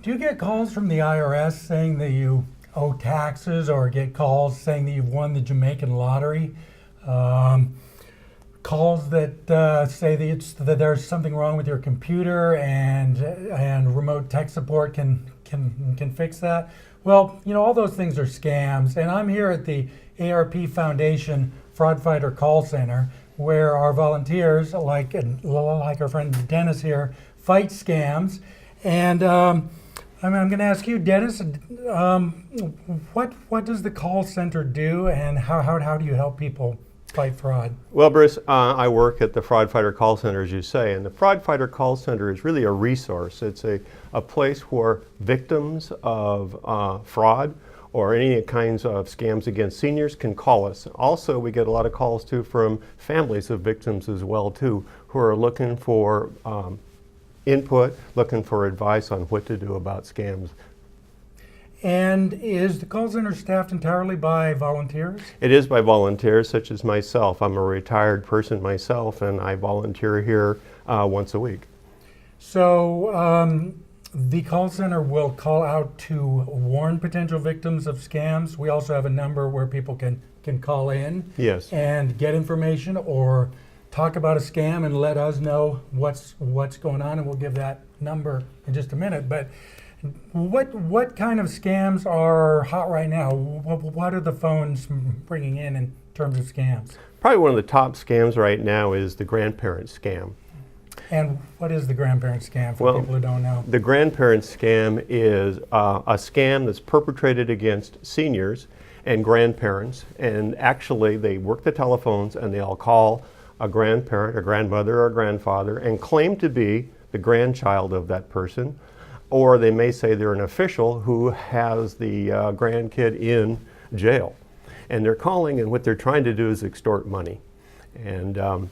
Do you get calls from the IRS saying that you owe taxes, or get calls saying that you've won the Jamaican lottery? Calls that say that there's something wrong with your computer, and remote tech support can fix that? Well, all those things are scams, and I'm here at the AARP Foundation Fraud Fighter Call Center, where our volunteers, like our friend Dennis here, fight scams. And I'm going to ask you, Dennis, what does the call center do, and how do you help people fight fraud? Well, Bruce, I work at the Fraud Fighter Call Center, as you say, and the Fraud Fighter Call Center is really a resource. It's a place where victims of fraud or any kinds of scams against seniors can call us. Also, we get a lot of calls too from families of victims as well too, who are looking for input, looking for advice on what to do about scams. And is the call center staffed entirely by volunteers? It is by volunteers such as myself. I'm a retired person myself, and I volunteer here once a week. So the call center will call out to warn potential victims of scams. We also have a number where people can call in, yes, and get information or talk about a scam and let us know what's going on, and we'll give that number in just a minute. But what kind of scams are hot right now? What are the phones bringing in terms of scams? Probably one of the top scams right now is the grandparent scam. And what is the grandparent scam for people who don't know? The grandparent scam is a scam that's perpetrated against seniors and grandparents, and actually they work the telephones and they'll call a grandparent, a grandmother, or a grandfather and claim to be the grandchild of that person, or they may say they're an official who has the grandkid in jail. And they're calling, and what they're trying to do is extort money. And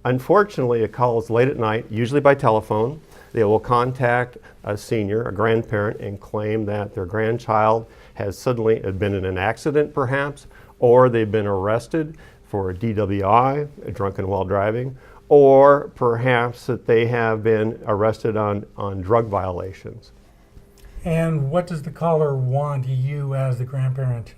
unfortunately, it calls late at night, usually by telephone. They will contact a senior, a grandparent, and claim that their grandchild has suddenly been in an accident perhaps, or they've been arrested for a DWI, a drunken while driving, or perhaps that they have been arrested on drug violations. And what does the caller want you as the grandparent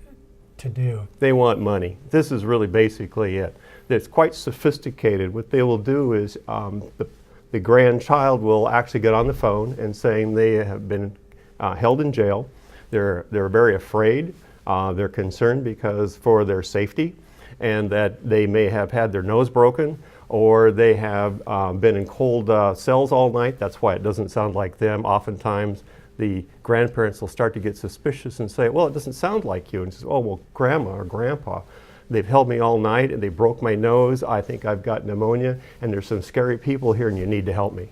to do? They want money. This is really basically it. It's quite sophisticated. What they will do is the grandchild will actually get on the phone and saying they have been held in jail. They're very afraid. They're concerned because for their safety, and that they may have had their nose broken, or they have been in cold cells all night. That's why it doesn't sound like them. Oftentimes the grandparents will start to get suspicious and say, well, it doesn't sound like you. And says, oh, well, grandma or grandpa, they've held me all night and they broke my nose. I think I've got pneumonia, and there's some scary people here and you need to help me.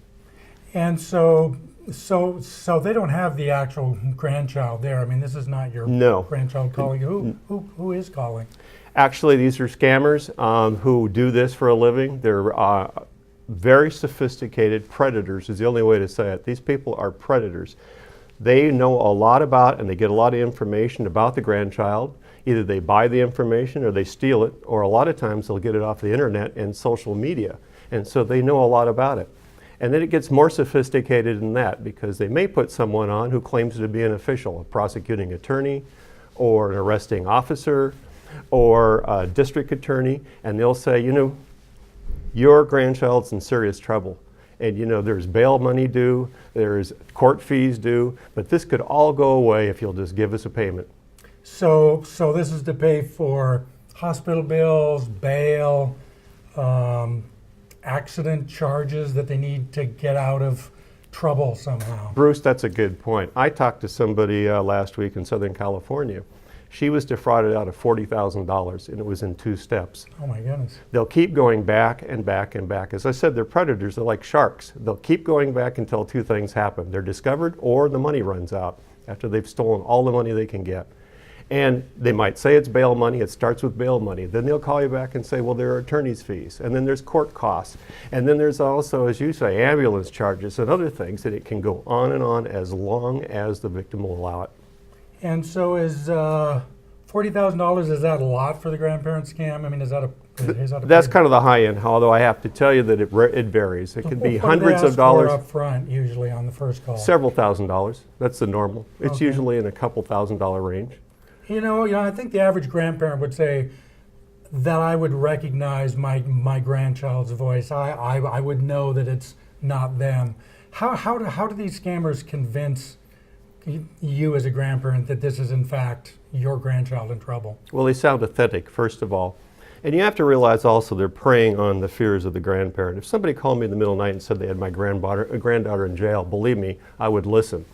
And so they don't have the actual grandchild there. I mean, this is not your grandchild calling. Who is calling? Actually, these are scammers who do this for a living. They're very sophisticated predators is the only way to say it. These people are predators. They know a lot about, and they get a lot of information about the grandchild. Either they buy the information or they steal it, or a lot of times they'll get it off the internet and social media. And so they know a lot about it. And then it gets more sophisticated than that, because they may put someone on who claims to be an official, a prosecuting attorney or an arresting officer or a district attorney, and they'll say, your grandchild's in serious trouble. And there's bail money due, there's court fees due, but this could all go away if you'll just give us a payment. So this is to pay for hospital bills, bail, accident charges that they need to get out of trouble somehow. Bruce, that's a good point. I talked to somebody last week in Southern California. She was defrauded out of $40,000, and it was in 2 steps. Oh my goodness. They'll keep going back and back and back. As I said, they're predators. They're like sharks. They'll keep going back until 2 things happen. They're discovered, or the money runs out after they've stolen all the money they can get. And they might say it's bail money. It starts with bail money. Then they'll call you back and say, well, there are attorney's fees. And then there's court costs. And then there's also, as you say, ambulance charges and other things, that it can go on as long as the victim will allow it. And so is $40,000, is that a lot for the grandparent scam? I mean, is that Is that a That's pretty- kind of the high end, although I have to tell you that it varies. It can be What do they hundreds ask of dollars, for up front usually on the first call? several $1,000s. That's the normal. It's Okay. usually in a couple $1,000 range. I think the average grandparent would say that I would recognize my grandchild's voice. I would know that it's not them. How do these scammers convince you as a grandparent that this is in fact your grandchild in trouble? Well, they sound authentic, first of all. And you have to realize also they're preying on the fears of the grandparent. If somebody called me in the middle of the night and said they had my granddaughter in jail, believe me, I would listen.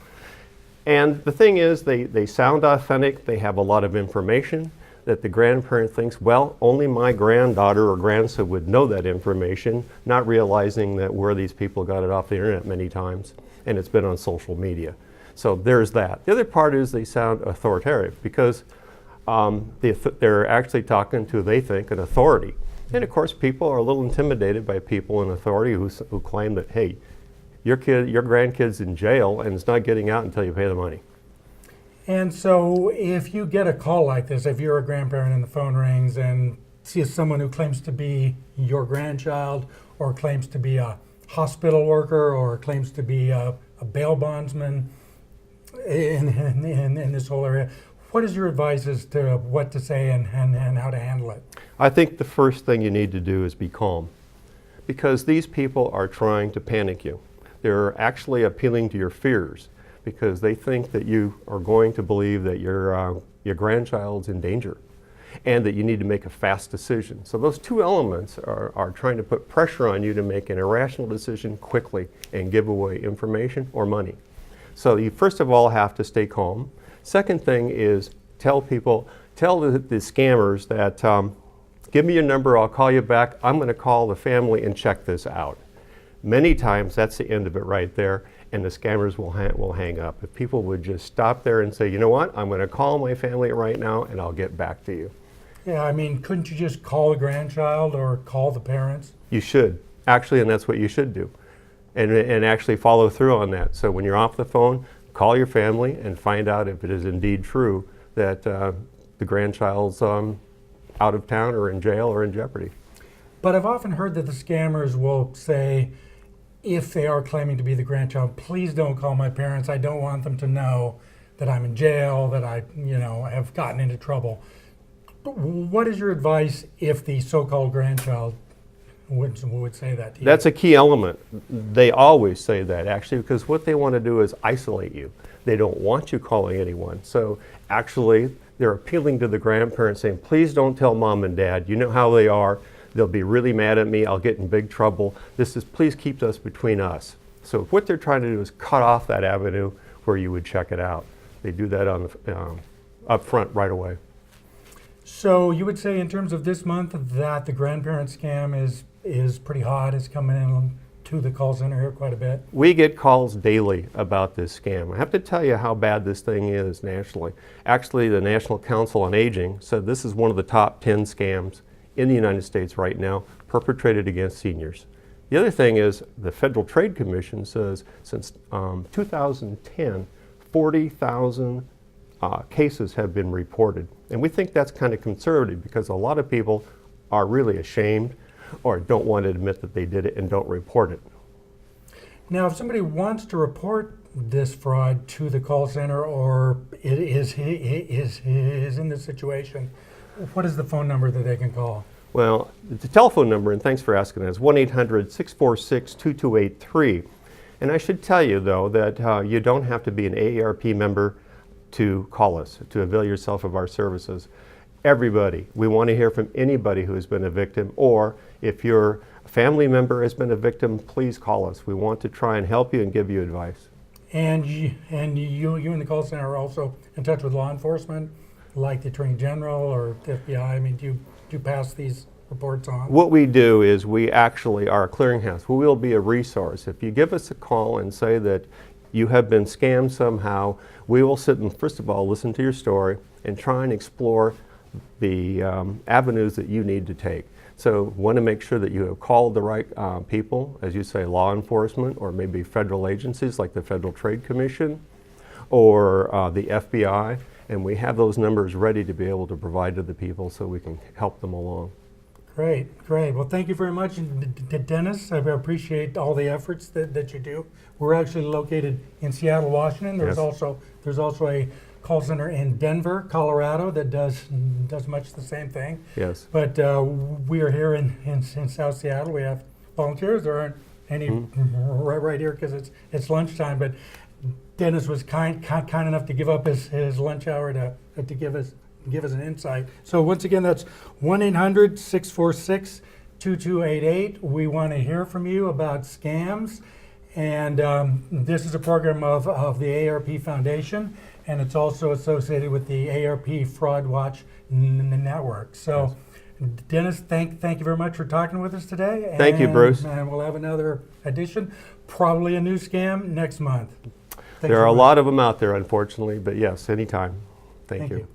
And the thing is, they sound authentic, they have a lot of information that the grandparent thinks, well, only my granddaughter or grandson would know that information, not realizing that where these people got it off the internet many times, and it's been on social media. So there's that. The other part is they sound authoritative because they're actually talking to, they think, an authority. And of course, people are a little intimidated by people in authority who claim that, hey, your grandkid's in jail and it's not getting out until you pay the money. And so if you get a call like this, if you're a grandparent and the phone rings and sees someone who claims to be your grandchild or claims to be a hospital worker or claims to be a bail bondsman in this whole area, what is your advice as to what to say and how to handle it? I think the first thing you need to do is be calm, because these people are trying to panic you. They're actually appealing to your fears because they think that you are going to believe that your grandchild's in danger and that you need to make a fast decision. So those two elements are trying to put pressure on you to make an irrational decision quickly and give away information or money. So you first of all have to stay calm. Second thing is tell the scammers that give me your number, I'll call you back, I'm going to call the family and check this out. Many times that's the end of it right there, and the scammers will hang up. If people would just stop there and say, you know what, I'm going to call my family right now and I'll get back to you. Yeah, I mean, couldn't you just call the grandchild or call the parents? You should, actually, and that's what you should do. And actually follow through on that. So when you're off the phone, call your family and find out if it is indeed true that the grandchild's out of town or in jail or in jeopardy. But I've often heard that the scammers will say, if they are claiming to be the grandchild, please don't call my parents. I don't want them to know that I'm in jail, that I have gotten into trouble. What is your advice if the so-called grandchild would say that to you? That's a key element. They always say that, actually, because what they want to do is isolate you. They don't want you calling anyone. So actually, they're appealing to the grandparents saying, please don't tell mom and dad. You know how they are. They'll be really mad at me. I'll get in big trouble. Please keep this between us. So what they're trying to do is cut off that avenue where you would check it out. They do that up front right away. So you would say in terms of this month that the grandparent scam is pretty hot. It's coming in to the call center here quite a bit. We get calls daily about this scam. I have to tell you how bad this thing is nationally. Actually, the National Council on Aging said this is one of the top 10 scams in the United States right now, perpetrated against seniors. The other thing is the Federal Trade Commission says since 2010, 40,000 cases have been reported. And we think that's kind of conservative because a lot of people are really ashamed or don't want to admit that they did it and don't report it. Now, if somebody wants to report this fraud to the call center or is in this situation, what is the phone number that they can call? Well, the telephone number, and thanks for asking, is 1-800-646-2283. And I should tell you, though, that you don't have to be an AARP member to call us, to avail yourself of our services. Everybody, we want to hear from anybody who has been a victim, or if your family member has been a victim, please call us. We want to try and help you and give you advice. And you in the call center are also in touch with law enforcement, like the Attorney General or the FBI. I mean, do you pass these reports on? What we do is we actually are a clearinghouse. We will be a resource. If you give us a call and say that you have been scammed somehow, we will sit and, first of all, listen to your story and try and explore the avenues that you need to take. So want to make sure that you have called the right people, as you say, law enforcement, or maybe federal agencies like the Federal Trade Commission or the FBI, and we have those numbers ready to be able to provide to the people so we can help them along. Great, great. Well, thank you very much, Dennis. I appreciate all the efforts that you do. We're actually located in Seattle, Washington. There's Yes. also a call center in Denver, Colorado that does much the same thing. Yes. But we are here in South Seattle. We have volunteers. There aren't any right here because it's lunchtime. But Dennis was kind enough to give up his lunch hour to give us an insight. So once again, that's 1-800-646-2288. We want to hear from you about scams. And this is a program of the AARP Foundation, and it's also associated with the AARP Fraud Watch Network. So, Dennis, thank you very much for talking with us today. Thank you, Bruce. And we'll have another edition, probably a new scam next month. There are a lot of them out there, unfortunately, but yes, anytime. Thank you. you.